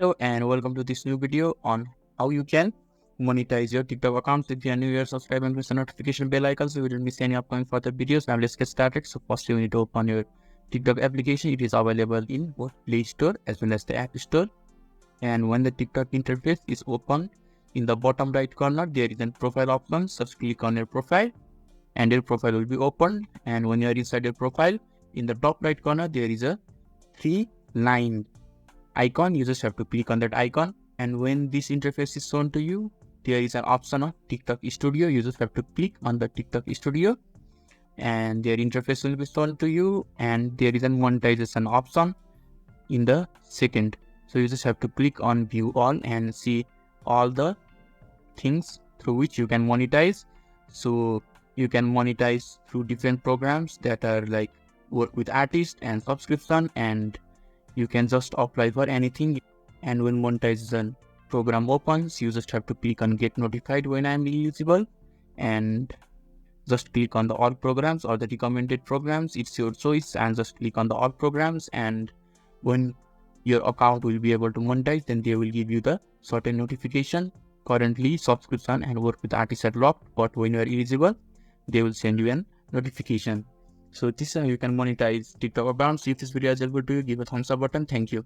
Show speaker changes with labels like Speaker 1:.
Speaker 1: Hello and welcome to this new video on how you can monetize your TikTok account. If you are new here, subscribe and press the notification bell icon so you don't miss any upcoming further videos. Now let's get started. So first you need to open your TikTok application. It is available in both Play Store as well as the App Store. And when the TikTok interface is open, in the bottom right corner there is a profile option. Just click on your profile and your profile will be opened. And when you are inside your profile, in the top right corner there is a 3-line icon. You just have to click on that icon, and when this interface is shown to you, there is an option of TikTok Studio. You just have to click on the TikTok Studio and their interface will be shown to you, and there is a monetization option in the second. So you just have to click on view all and see all the things through which you can monetize. So you can monetize through different programs that are like work with artists and subscription, and you can just apply for anything. And when monetization program opens, you just have to click on get notified when I'm eligible and just click on the all programs or the recommended programs. It's your choice, and just click on the all programs, and when your account will be able to monetize, then they will give you the certain notification. Currently subscription and work with artists are locked, but when you are eligible, they will send you a notification. So this is how you can monetize TikTok accounts. If this video is helpful to you, give a thumbs up button. Thank you.